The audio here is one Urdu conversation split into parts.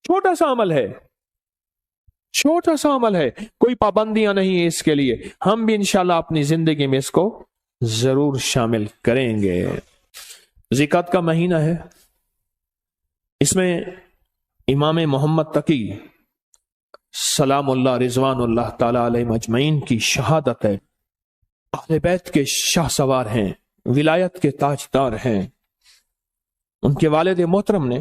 چھوٹا سا عمل ہے، چھوٹا سا عمل ہے، کوئی پابندیاں نہیں ہے اس کے لیے. ہم بھی انشاءاللہ اپنی زندگی میں اس کو ضرور شامل کریں گے. ذکات کا مہینہ ہے، اس میں امام محمد تقی سلام اللہ رضوان اللہ تعالی علیہ مجمعین کی شہادت ہے. اہل بیت کے شاہ سوار ہیں، ولایت کے تاجدار ہیں. ان کے والد محترم نے،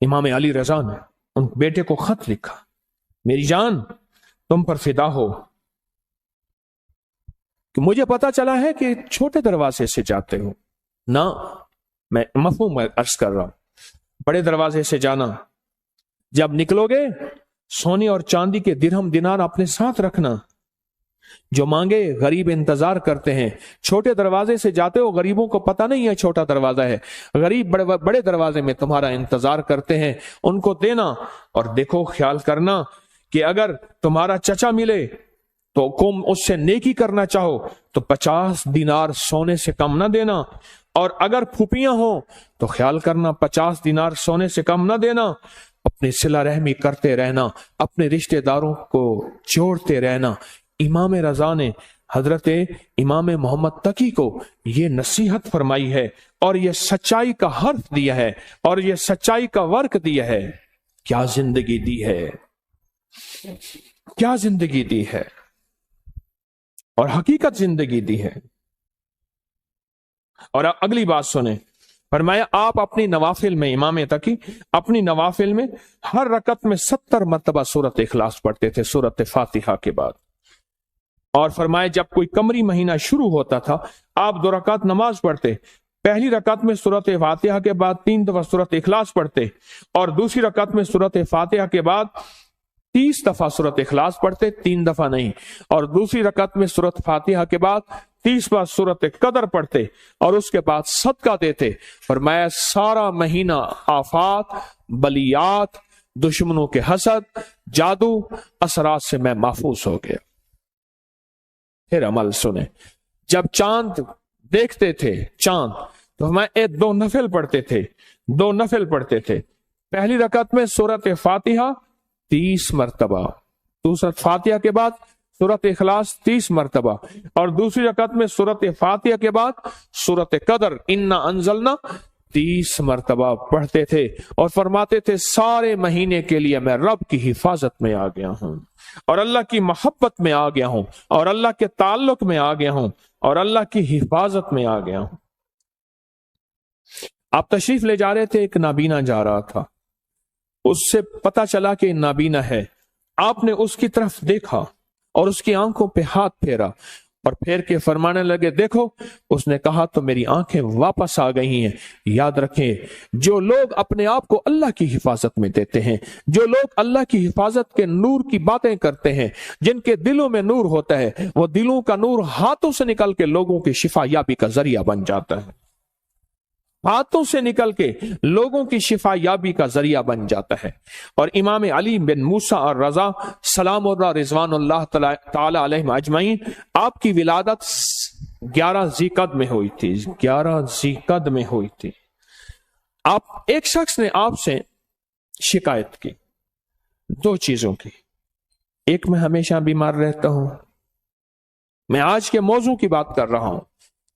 امام علی رضا نے، ان بیٹے کو خط لکھا، میری جان تم پر فدا ہو کہ مجھے پتا چلا ہے کہ چھوٹے دروازے سے جاتے ہو. نہ، میں مفہوم عرض کر رہا ہوں، بڑے دروازے سے جانا. جب نکلو گے سونے اور چاندی کے درہم دینار اپنے ساتھ رکھنا، جو مانگے غریب انتظار کرتے ہیں. چھوٹے دروازے سے جاتے ہو، غریبوں کو پتہ نہیں ہے چھوٹا دروازہ ہے، غریب بڑے دروازے میں تمہارا انتظار کرتے ہیں، ان کو دینا. اور دیکھو، خیال کرنا کہ اگر تمہارا چچا ملے تو تم اس سے نیکی کرنا چاہو تو 50 دینار سونے سے کم نہ دینا، اور اگر پھوپھیاں ہوں تو خیال کرنا 50 دینار سونے سے کم نہ دینا. اپنی صلہ رحمی کرتے رہنا، اپنے رشتہ داروں کو جوڑتے رہنا. امام رضا نے حضرت امام محمد تقی کو یہ نصیحت فرمائی ہے، اور یہ سچائی کا حرف دیا ہے، اور یہ سچائی کا ورق دیا ہے. کیا زندگی دی ہے، کیا زندگی دی ہے، اور حقیقت زندگی دی ہے. اور اگلی بات سنیں، فرمایا آپ اپنی نوافل میں، امام تقی اپنی نوافل میں ہر رکعت میں 70 مرتبہ سورۃ اخلاص پڑھتے تھے سورۃ فاتحہ کے بعد. اور فرمایا جب کوئی قمری مہینہ شروع ہوتا تھا آپ 2 رکعت نماز پڑھتے، پہلی رکعت میں سورۃ فاتحہ کے بعد 3 دفعہ سورۃ اخلاص پڑھتے، اور دوسری رکعت میں سورۃ فاتحہ کے بعد 30 دفعہ سورۃ اخلاص پڑھتے، 3 دفعہ نہیں. اور دوسری رکعت میں سورۃ فاتحہ کے بعد 30 بار سورۃ قدر پڑھتے، اور اس کے بعد صدقہ دیتے. فرمایا سارا مہینہ آفات، بلیات، دشمنوں کے حسد، جادو، اثرات سے میں محفوظ ہو گیا. پھر عمل سنیں، جب چاند دیکھتے تھے چاند تو ہمیں 2 نفل پڑھتے تھے، 2 نفل پڑھتے تھے. پہلی رکعت میں سورۃ فاتحہ 30 مرتبہ، دوسرا فاتحہ کے بعد سورۃ اخلاص 30 مرتبہ، اور دوسری رکعت میں سورۃ فاتحہ کے بعد سورۃ قدر انا انزلنا 30 مرتبہ پڑھتے تھے. اور فرماتے تھے سارے مہینے کے لیے میں رب کی حفاظت میں آ گیا ہوں، اور اللہ کی محبت میں آ گیا ہوں، اور اللہ کے تعلق میں آ گیا ہوں، اور اللہ کی حفاظت میں آ گیا ہوں. آپ تشریف لے جا رہے تھے، ایک نابینا جا رہا تھا، اس سے پتا چلا کہ نابینا ہے. آپ نے اس کی طرف دیکھا اور اس کی آنکھوں پہ ہاتھ پھیرا، اور پھیر کے فرمانے لگے دیکھو. اس نے کہا تو میری آنکھیں واپس آ گئی ہیں. یاد رکھیں، جو لوگ اپنے آپ کو اللہ کی حفاظت میں دیتے ہیں، جو لوگ اللہ کی حفاظت کے نور کی باتیں کرتے ہیں، جن کے دلوں میں نور ہوتا ہے، وہ دلوں کا نور ہاتھوں سے نکل کے لوگوں کی شفا یابی کا ذریعہ بن جاتا ہے، ہاتھوں سے نکل کے لوگوں کی شفا یابی کا ذریعہ بن جاتا ہے. اور امام علی بن موسیٰ اور رضا سلام اللہ رضوان اللہ تعالی علیہ اجمعین، آپ کی ولادت 11 ذیقعد میں ہوئی تھی، 11 ذیقعد میں ہوئی تھی. ایک شخص نے آپ سے شکایت کی 2 چیزوں کی. ایک، میں ہمیشہ بیمار رہتا ہوں، میں آج کے موضوع کی بات کر رہا ہوں.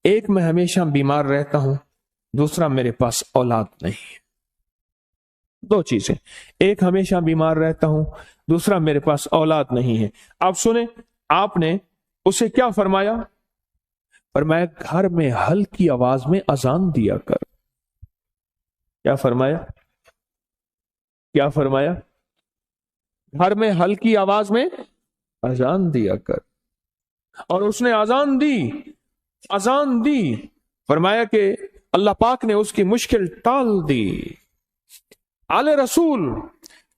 ایک، میں ہمیشہ بیمار رہتا ہوں، دوسرا میرے پاس اولاد نہیں. 2 چیزیں، ایک ہمیشہ بیمار رہتا ہوں، دوسرا میرے پاس اولاد نہیں ہے. آپ سنیں آپ نے اسے کیا فرمایا. فرمایا گھر میں ہلکی آواز میں اذان دیا کر. کیا فرمایا؟ کیا فرمایا؟ گھر میں ہلکی آواز میں اذان دیا کر. اور اس نے اذان دی. فرمایا کہ اللہ پاک نے اس کی مشکل ٹال دی. آل رسول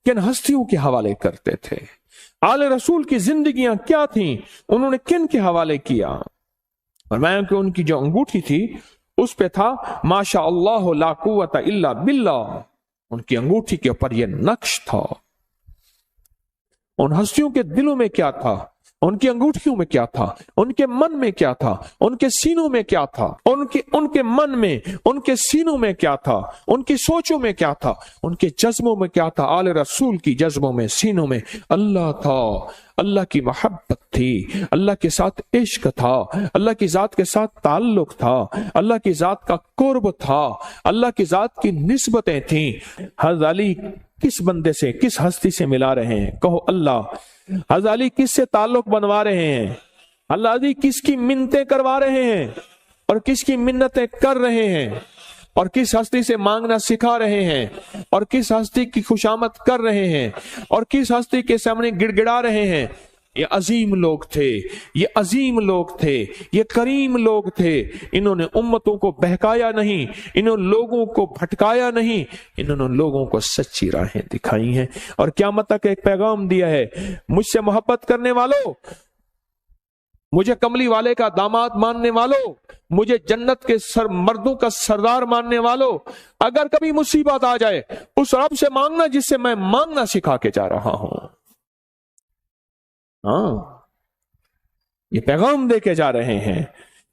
کن ہستیوں کے حوالے کرتے تھے، آل رسول کی زندگیاں کیا تھیں، انہوں نے کن کے حوالے کیا. فرمایا کہ ان کی جو انگوٹھی تھی اس پہ تھا ما شاء اللہ لا قوت الا باللہ. ان کی انگوٹھی کے اوپر یہ نقش تھا. ان ہستیوں کے دلوں میں کیا تھا؟ ان کی انگوٹھیوں میں کیا تھا، ان کے من میں کیا تھا، ان کے سینوں میں کیا تھا، ان کے من میں، ان کے سینوں میں کیا تھا، ان کی سوچوں میں کیا تھا، ان کے جذبوں میں کیا تھا۔ آل رسول کی جذبوں میں، سینوں میں اللہ تھا، اللہ کی محبت تھی، اللہ کے ساتھ عشق تھا، اللہ کی ذات کے ساتھ تعلق تھا، اللہ کی ذات کا قرب تھا، اللہ کی ذات کی نسبتیں تھیں۔ حضرت علی کس بندے سے، کس ہستی سے ملا رہے ہیں؟ کہو اللہ۔ حضرت علی کس سے تعلق بنوا رہے ہیں؟ اللہ علی کس کی منتیں کروا رہے ہیں اور کس کی منتیں کر رہے ہیں اور کس ہستی سے مانگنا سکھا رہے ہیں اور کس ہستی کی خوشامد کر رہے ہیں اور کس ہستی کے سامنے گڑ گڑا رہے ہیں؟ یہ عظیم لوگ تھے، یہ عظیم لوگ تھے، یہ کریم لوگ تھے۔ انہوں نے امتوں کو بہکایا نہیں، انہوں نے لوگوں کو بھٹکایا نہیں، انہوں نے لوگوں کو سچی راہیں دکھائی ہیں اور قیامت تک ایک پیغام دیا ہے، مجھ سے محبت کرنے والوں، مجھے کملی والے کا داماد ماننے والوں، مجھے جنت کے مردوں کا سردار ماننے والوں، اگر کبھی مصیبت آ جائے اس رب سے مانگنا جس سے میں مانگنا سکھا کے جا رہا ہوں۔ ہاں، یہ پیغام دے کے جا رہے ہیں،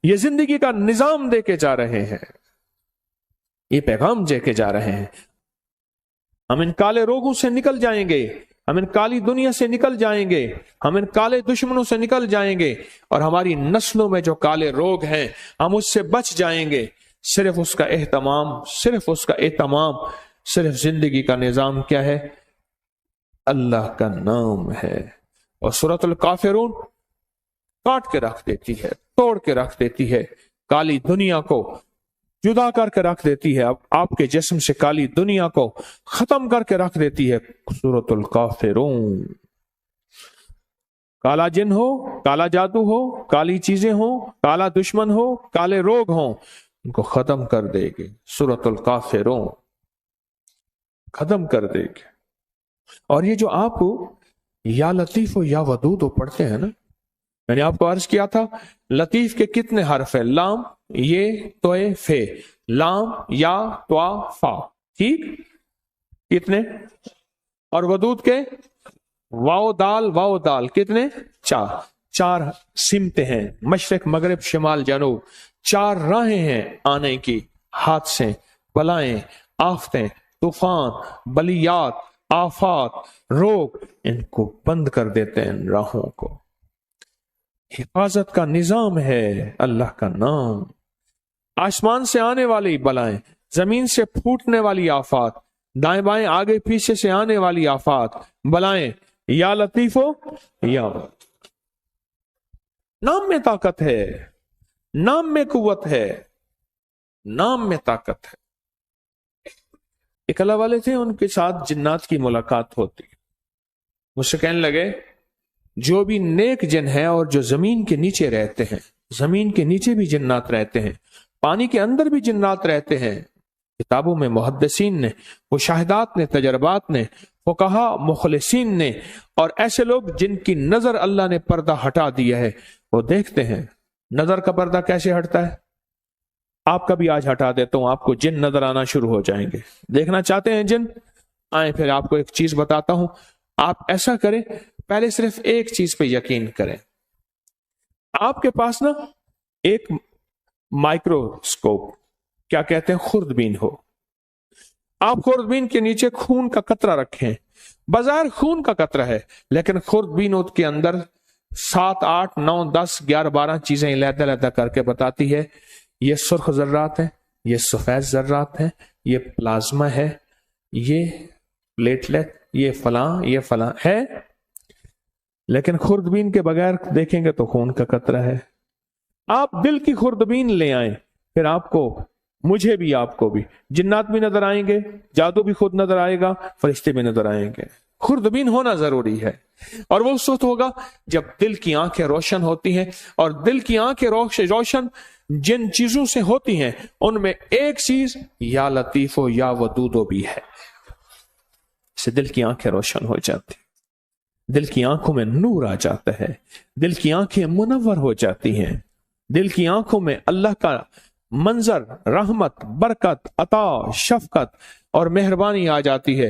یہ زندگی کا نظام دے کے جا رہے ہیں، یہ پیغام دے کے جا رہے ہیں۔ ہم ان کالے روگوں سے نکل جائیں گے، ہم ان کالی دنیا سے نکل جائیں گے، ہم ان کالے دشمنوں سے نکل جائیں گے، اور ہماری نسلوں میں جو کالے روگ ہیں ہم اس سے بچ جائیں گے۔ صرف اس کا اہتمام، صرف زندگی کا نظام کیا ہے؟ اللہ کا نام ہے۔ اور سورۃ الکافرون کاٹ کے رکھ دیتی ہے، توڑ کے رکھ دیتی ہے، کالی دنیا کو جدا کر کے رکھ دیتی ہے، اب آپ کے جسم سے کالی دنیا کو ختم کر کے رکھ دیتی ہے۔ سورۃ الکافرون، کالا جن ہو، کالا جادو ہو، کالی چیزیں ہو، کالا دشمن ہو، کالے روگ ہوں، ان کو ختم کر دے گی۔ سورۃ الکافرون ختم کر دے گی۔ اور یہ جو آپ یا لطیف ہو یا ودود ہو پڑھتے ہیں نا، میں نے آپ کو عرض کیا تھا لطیف کے کتنے حرف ہیں؟ لام، یہ، توئے، فے، لام، یا، توا، فا، ٹھیک؟ کتنے؟ اور ودود کے واو دال کتنے؟ چار سمتیں ہیں، مشرق مغرب شمال جنوب، چار راہیں ہیں آنے کی، حادثے، بلائیں، آفتیں، طوفان، بلیات، آفات، روگ، ان کو بند کر دیتے ہیں، ان راہوں کو۔ حفاظت کا نظام ہے اللہ کا نام۔ آسمان سے آنے والی بلائیں، زمین سے پھوٹنے والی آفات، دائیں بائیں آگے پیچھے سے آنے والی آفات، بلائیں، یا لطیف ہو یا نام میں طاقت ہے، نام میں قوت ہے، نام میں طاقت ہے۔ ایک اللہ والے تھے، ان کے ساتھ جنات کی ملاقات ہوتی، مجھ سے کہنے لگے جو بھی نیک جن ہیں اور جو زمین کے نیچے رہتے ہیں، زمین کے نیچے بھی جنات رہتے ہیں، پانی کے اندر بھی جنات رہتے ہیں، کتابوں میں محدثین نے، مشاہدات نے، تجربات نے، فقہا مخلصین نے، اور ایسے لوگ جن کی نظر اللہ نے پردہ ہٹا دیا ہے وہ دیکھتے ہیں۔ نظر کا پردہ کیسے ہٹتا ہے؟ آپ کا بھی آج ہٹا دیتا ہوں، آپ کو جن نظر آنا شروع ہو جائیں گے۔ دیکھنا چاہتے ہیں جن؟ آئیں، پھر آپ کو ایک چیز بتاتا ہوں، آپ ایسا کریں، پہلے صرف ایک چیز پہ یقین کریں۔ آپ کے پاس نا ایک مائکروسکوپ، کیا کہتے ہیں، خوردبین ہو، آپ خوردبین کے نیچے خون کا قطرہ رکھیں، بظاہر خون کا قطرہ ہے لیکن خوردبین کے اندر 7 8 9 10 11 12 چیزیں علیحدہ علیحدہ کر کے بتاتی ہے، یہ سرخ ذرات ہیں، یہ سفید ذرات ہیں، یہ پلازما ہے، یہ پلیٹلیٹ، یہ فلاں ہے، لیکن خوردبین کے بغیر دیکھیں گے تو خون کا قطرہ ہے۔ آپ دل کی خوردبین لے آئیں، پھر آپ کو، مجھے بھی، آپ کو بھی جنات بھی نظر آئیں گے، جادو بھی خود نظر آئے گا، فرشتے بھی نظر آئیں گے۔ خوردبین ہونا ضروری ہے، اور وہ اس وقت ہوگا جب دل کی آنکھیں روشن ہوتی ہیں، اور دل کی آنکھیں روشن جن چیزوں سے ہوتی ہیں ان میں ایک چیز یا لطیف و یا ودود بھی ہے، سے دل کی آنکھیں روشن ہو جاتی، دل کی آنکھوں میں نور آ جاتا ہے، دل کی آنکھیں منور ہو جاتی ہیں، دل کی آنکھوں میں اللہ کا منظر، رحمت، برکت، عطا، شفقت اور مہربانی آ جاتی ہے۔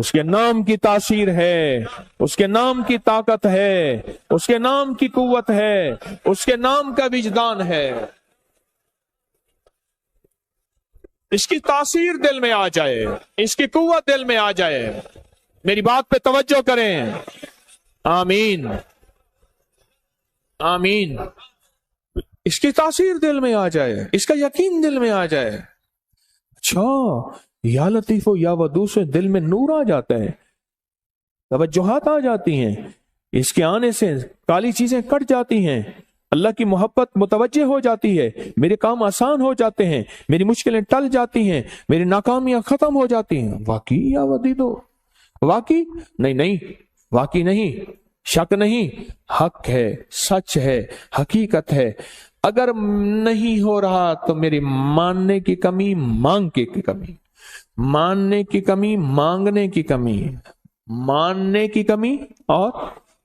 اس کے نام کی تاثیر ہے، اس کے نام کی طاقت ہے، اس کے نام کی قوت ہے، اس کے نام کا وجدان ہے۔ اس کی تاثیر دل میں آ جائے، اس کی قوت دل میں آ جائے۔ میری بات پہ توجہ کریں، آمین آمین۔ اس کی تاثیر دل میں آ جائے، اس کا یقین دل میں آ جائے۔ اچھا، یا لطیف و یا ودود سے دل میں نور آ جاتا ہے، توجہات آ جاتی ہیں، اس کے آنے سے کالی چیزیں کٹ جاتی ہیں، اللہ کی محبت متوجہ ہو جاتی ہے، میرے کام آسان ہو جاتے ہیں، میری مشکلیں ٹل جاتی ہیں، میری ناکامیاں ختم ہو جاتی ہیں۔ واقعی یا ودیدو، واقعی؟ نہیں، واقعی نہیں، شک نہیں، حق ہے، سچ ہے، حقیقت ہے۔ اگر نہیں ہو رہا تو میری ماننے کی کمی، مانگنے کی کمی، ماننے کی کمی، مانگنے کی کمی، ماننے کی کمی اور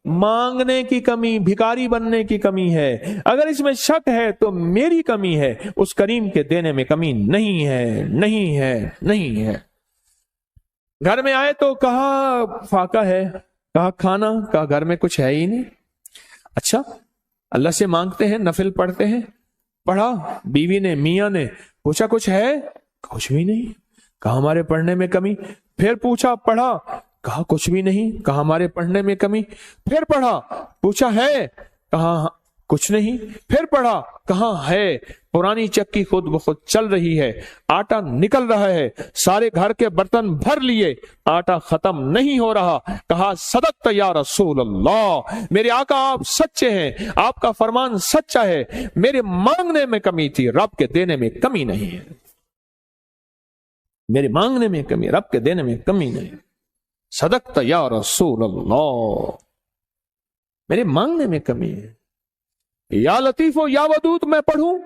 مانگنے کی کمی، بھکاری بننے کی کمی ہے۔ اگر اس میں شک ہے تو میری کمی ہے، اس کریم کے دینے میں کمی نہیں ہے، نہیں ہے، نہیں ہے۔ گھر میں آئے تو کہا فاقہ ہے، کہا کھانا، کہا گھر میں کچھ ہے ہی نہیں۔ اچھا، اللہ سے مانگتے ہیں، نفل پڑھتے ہیں، پڑھا، بیوی نے، میاں نے پوچھا کچھ ہے، کچھ بھی نہیں، کہا ہمارے پڑھنے میں کمی۔ پھر پوچھا، پڑھا، کہا کچھ بھی نہیں، کہا ہمارے پڑھنے میں کمی۔ پھر پڑھا، پوچھا ہے، کہا کچھ نہیں۔ پھر پڑھا، کہاں ہے، پرانی چکی خود بخود چل رہی ہے، آٹا نکل رہا ہے، سارے گھر کے برتن بھر لیے، آٹا ختم نہیں ہو رہا۔ کہا صدقت یا رسول اللہ، میرے آقا آپ سچے ہیں، آپ کا فرمان سچا ہے، میرے مانگنے میں کمی تھی، رب کے دینے میں کمی نہیں ہے، میرے مانگنے میں کمی، رب کے دینے میں کمی نہیں۔ صدقت یا رسول اللہ، میرے مانگنے میں کمی ہے۔ یا لطیف و یا ودود میں پڑھوں،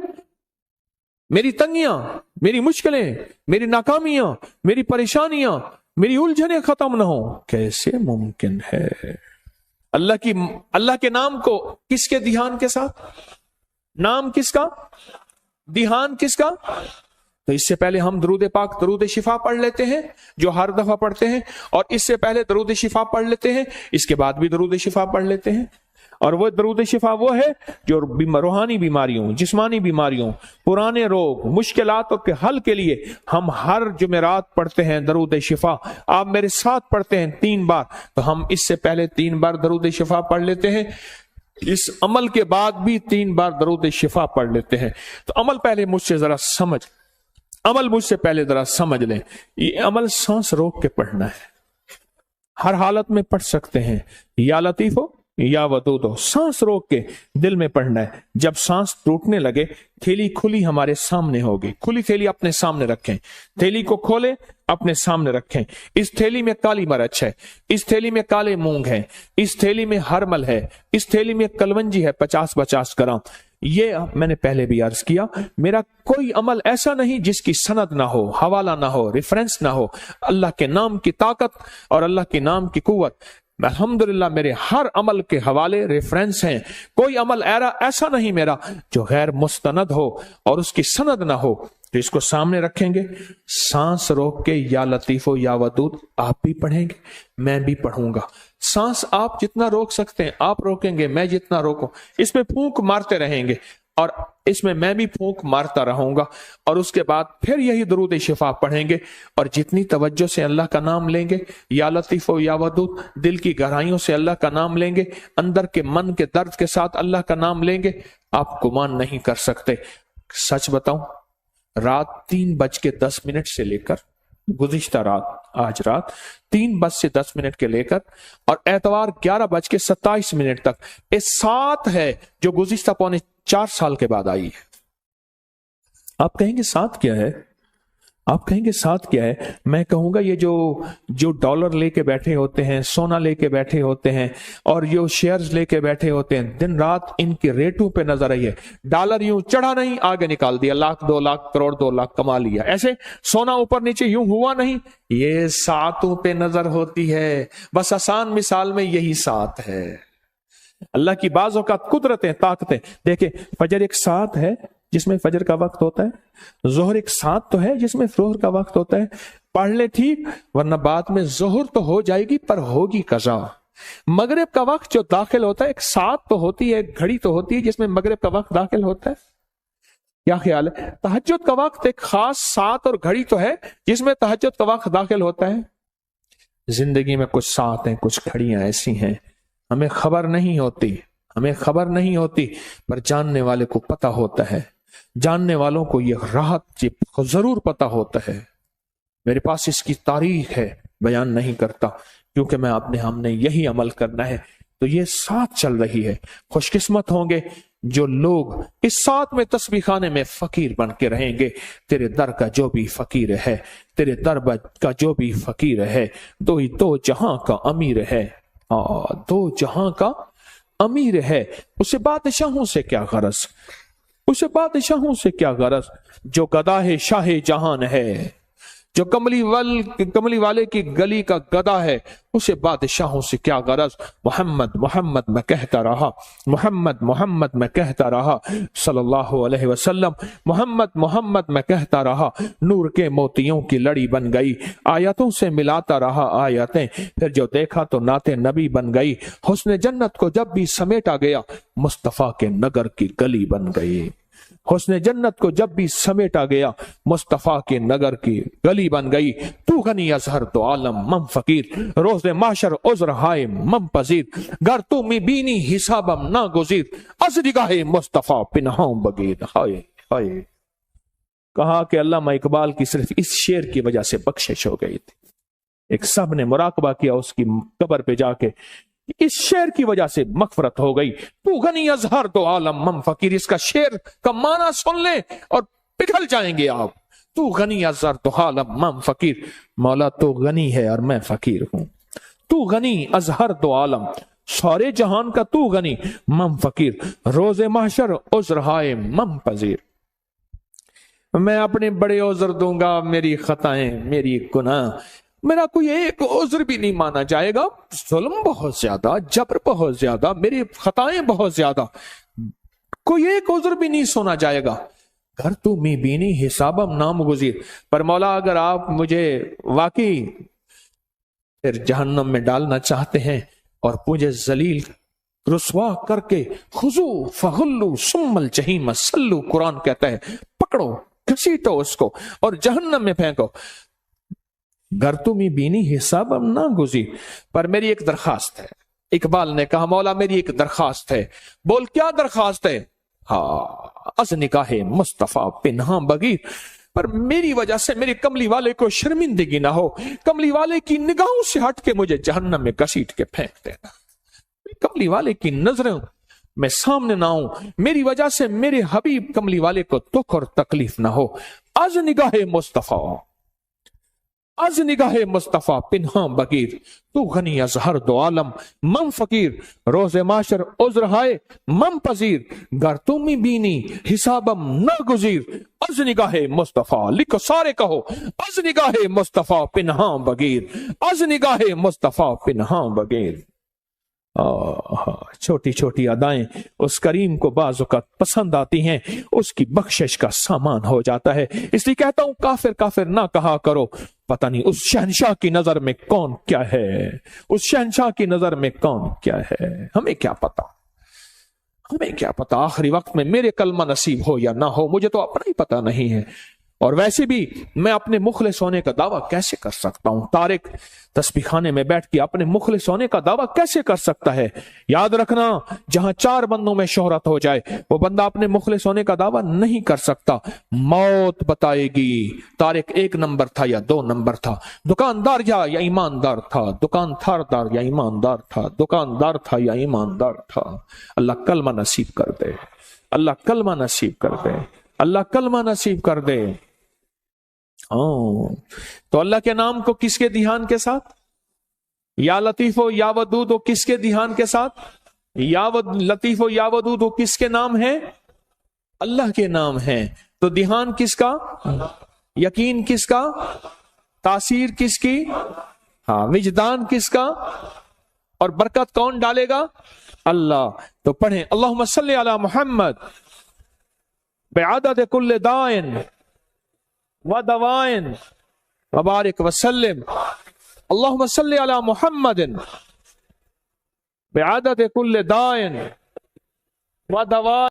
میری تنگیاں، میری مشکلیں، میری ناکامیاں، میری پریشانیاں، میری الجھنیں ختم نہ ہوں، کیسے ممکن ہے؟ اللہ کے نام کو کس کے دھیان کے ساتھ؟ نام کس کا؟ دھیان کس کا؟ تو اس سے پہلے ہم درود پاک، درود شفا پڑھ لیتے ہیں جو ہر دفعہ پڑھتے ہیں، اور اس سے پہلے درود شفا پڑھ لیتے ہیں، اس کے بعد بھی درود شفا پڑھ لیتے ہیں۔ اور وہ درود شفا وہ ہے جو روحانی بیماریوں، جسمانی بیماریوں، پرانے روگ، مشکلات کے حل کے لیے ہم ہر جمعرات پڑھتے ہیں درود شفا۔ آپ میرے ساتھ پڑھتے ہیں 3 بار، تو ہم اس سے پہلے 3 بار درود شفا پڑھ لیتے ہیں، اس عمل کے بعد بھی 3 بار درود شفا پڑھ لیتے ہیں۔ تو عمل پہلے مجھ سے ذرا سمجھ، عمل مجھ سے پہلے ذرا سمجھ لیں۔ یہ عمل سانس روک کے پڑھنا ہے، ہر حالت میں پڑھ سکتے ہیں، یا لطیف ہو یا ودود ہو، سانس روک کے دل میں پڑھنا ہے۔ جب سانس ٹوٹنے لگے، تھیلی کھلی ہمارے سامنے ہوگی، کھلی تھیلی اپنے سامنے رکھیں، تھیلی کو کھولیں، اپنے سامنے رکھیں۔ اس تھیلی میں کالی مرچ ہے، اس تھیلی میں کالے مونگ ہے، اس تھیلی میں ہرمل ہے، اس تھیلی میں کلونجی ہے 50-50 گرام۔ یہ میں نے پہلے بھی عرض کیا، میرا کوئی عمل ایسا نہیں جس کی سند نہ ہو، حوالہ نہ ہو، ریفرنس نہ ہو۔ اللہ کے نام کی طاقت اور اللہ کے نام کی قوت، الحمدللہ میرے ہر عمل کے حوالے ریفرنس ہیں۔ کوئی عمل ایسا نہیں میرا جو غیر مستند ہو اور اس کی سند نہ ہو۔ تو اس کو سامنے رکھیں گے، سانس روک کے یا لطیف و یا ودود آپ بھی پڑھیں گے، میں بھی پڑھوں گا۔ سانس آپ جتنا روک سکتے ہیں آپ روکیں گے، میں جتنا روکوں، اس میں پھونک مارتے رہیں گے، اور اس میں میں بھی پھونک مارتا رہوں گا، اور اس کے بعد پھر یہی درود شفا پڑھیں گے، اور جتنی توجہ سے اللہ کا نام لیں گے، یا لطیف و یا ودود، دل کی گہرائیوں سے اللہ کا نام لیں گے، اندر کے من کے درد کے ساتھ اللہ کا نام لیں گے، آپ گمان نہیں کر سکتے۔ سچ بتاؤں، رات 3:10 سے لے کر گزشتہ رات، آج رات 3:10 کے لے کر اور اتوار 11:27 تک، یہ 7 ہے جو گزشتہ 4 سال کے بعد آئی ہے۔ آپ کہیں گے 7 کیا ہے؟ آپ کہیں گے 7 کیا ہے؟ میں کہوں گا یہ جو ڈالر لے کے بیٹھے ہوتے ہیں، سونا لے کے بیٹھے ہوتے ہیں، اور جو شیئرز لے کے بیٹھے ہوتے ہیں، دن رات ان کے ریٹوں پہ نظر آئی ہے۔ ڈالر یوں چڑھا نہیں، آگے نکال دیا، لاکھ 2 لاکھ کروڑ 2 لاکھ کما لیا، ایسے سونا اوپر نیچے یوں ہوا نہیں، یہ 7 پہ نظر ہوتی ہے۔ بس آسان مثال میں یہی 7 ہے۔ اللہ کی بعض اوقات قدرتیں، طاقتیں دیکھیں، فجر ایک 7 ہے جس میں فجر کا وقت ہوتا ہے، ظہر ایک 7 تو ہے جس میں ظہر کا وقت ہوتا ہے، پڑھ لے ٹھیک، ورنہ بعد میں ظہر تو ہو جائے گی پر ہوگی قضا۔ مغرب کا وقت جو داخل ہوتا ہے، ایک ساعت تو ہوتی ہے، ایک گھڑی تو ہوتی ہے جس میں مغرب کا وقت داخل ہوتا ہے، کیا خیال ہے؟ تہجد کا وقت ایک خاص ساعت اور گھڑی تو ہے جس میں تہجد کا وقت داخل ہوتا ہے۔ زندگی میں کچھ ساعتیں، کچھ گھڑیاں ایسی ہیں ہمیں خبر نہیں ہوتی، پر جاننے والے کو پتہ ہوتا ہے، جاننے والوں کو یہ راحت ضرور پتہ ہوتا ہے۔ میرے پاس اس کی تاریخ ہے، بیان نہیں کرتا کیونکہ ہم نے یہی عمل کرنا ہے، تو یہ ساتھ چل رہی ہے۔ خوش قسمت ہوں گے جو لوگ اس ساتھ میں تسبیح خانے میں فقیر بن کے رہیں گے۔ تیرے در کا جو بھی فقیر ہے، تیرے در کا جو بھی فقیر ہے، دو جہاں کا امیر ہے، دو جہاں کا امیر ہے، اسے بادشاہوں سے کیا غرض، جو گدا ہے شاہ جہان ہے، جو کملی والے کی گلی کا گدا ہے، اسے بادشاہوں سے کیا غرض۔ محمد میں کہتا رہا صلی اللہ علیہ وسلم، محمد میں کہتا رہا، نور کے موتیوں کی لڑی بن گئی، آیتوں سے ملاتا رہا آیتیں، پھر جو دیکھا تو نعت نبی بن گئی، حسن جنت کو جب بھی سمیٹا گیا، مصطفیٰ کے نگر کی گلی بن گئی، حسن جنت کو جب بھی سمیٹا گیا، مصطفیٰ کے نگر کی گلی بن گئی۔ تو غنی ازہر تو عالم مم فقیر، روز محشر عذر ہائے مم پذیر، گر تو می بینی حسابم نا گزیر، از نگاہ مصطفیٰ پنہاں بغیر۔ ہائے کہا کہ علامہ اقبال کی صرف اس شعر کی وجہ سے بخشش ہو گئی تھی۔ ایک سب نے مراقبہ کیا اس کی قبر پہ جا کے، اس شعر کی وجہ سے مغفرت ہو گئی۔ تو غنی ازہر تو عالم مم فقیر، اس کا شعر کا معنی سن لیں اور پگھل جائیں گے آپ۔ تو غنی ازہر تو عالم مم فقیر، مولا تو غنی ہے اور میں فقیر ہوں۔ تو غنی ازہر تو عالم، سارے جہان کا تو غنی، مم فقیر، روز محشر عذر ہائے مم پذیر۔ میں اپنے بڑے عذر دوں گا، میری خطائیں، میری گناہ، میرا کوئی ایک عذر بھی نہیں مانا جائے گا، ظلم بہت زیادہ، جبر بہت زیادہ، میری خطائیں بہت زیادہ، کوئی ایک عذر بھی نہیں سنا جائے گا۔ گھر تو می بینی حسابم نام گزیر، پر مولا اگر آپ مجھے واقعی پھر جہنم میں ڈالنا چاہتے ہیں اور مجھے ذلیل رسوا کر کے، خذو فغلو ثم الجحیم صلو، قرآن کہتا ہے پکڑو، گھسیٹو اس کو اور جہنم میں پھینکو، گر تمی بینی حساب ام نہ گزی، پر میری ایک درخواست ہے۔ اقبال نے کہا مولا میری ایک درخواست ہے۔ بول کیا درخواست ہے؟ از نکاح مصطفیٰ پنہاں بغیر، پر میری وجہ سے میرے کملی والے کو شرمندگی نہ ہو، کملی والے کی نگاہوں سے ہٹ کے مجھے جہنم میں گھسیٹ کے پھینک دینا، کملی والے کی نظروں میں سامنے نہ ہوں، میری وجہ سے میرے حبیب کملی والے کو دکھ اور تکلیف نہ ہو۔ از نگاہ مصطفیٰ، از نگاہ مصطفیٰ پنہاں بغیر، تو غنی از ہر دو عالم من فقیر، روز معاشر عذر ہائے من پذیر، گر تمی بینی حسابم نہ گزیر، از نگاہ مصطفیٰ، لکھو سارے کہو، از نگاہ مصطفیٰ پنہاں بغیر، از نگاہ مصطفیٰ پنہاں بغیر۔ چھوٹی چھوٹی ادائیں اس کریم کو بعض اوقات پسند آتی ہیں، اس کی بخشش کا سامان ہو جاتا ہے۔ اس لیے کہتا ہوں کافر کافر نہ کہا کرو، پتہ نہیں اس شہنشاہ کی نظر میں کون کیا ہے، اس شہنشاہ کی نظر میں کون کیا ہے، ہمیں کیا پتا، ہمیں کیا پتا آخری وقت میں میرے کلمہ نصیب ہو یا نہ ہو، مجھے تو اپنا ہی پتا نہیں ہے۔ اور ویسے بھی میں اپنے مخلص ہونے کا دعویٰ کیسے کر سکتا ہوں؟ طارق تسبیح خانے میں بیٹھ کے اپنے مخلص ہونے کا دعویٰ کیسے کر سکتا ہے؟ یاد رکھنا، جہاں 4 بندوں میں شہرت ہو جائے وہ بندہ اپنے مخلص ہونے کا دعویٰ نہیں کر سکتا۔ موت بتائے گی طارق 1 نمبر تھا یا 2 نمبر تھا، دکاندار یا ایماندار تھا، دکاندار یا ایماندار تھا، دکاندار تھا یا ایماندار تھا۔ اللہ کلمہ نصیب کر دے، اللہ کلمہ نصیب کر دے، اللہ کلمہ نصیب کر دے۔ تو اللہ کے نام کو کس کے دھیان کے ساتھ؟ یا لطیف و یا ودود، کس کے دھیان کے ساتھ؟ یا لطیف و یا ودود کس کے نام ہے؟ اللہ کے نام ہے۔ تو دھیان کس کا؟ یقین کس کا؟ تاثیر کس کی؟ وجدان کس کا؟ اور برکت کون ڈالے گا؟ اللہ۔ تو پڑھیں اللہم صلی علی محمد بعدد کل دائن و دوائن وبارک وسلم اللہم صلی علی محمد بعدد کل داء و دواء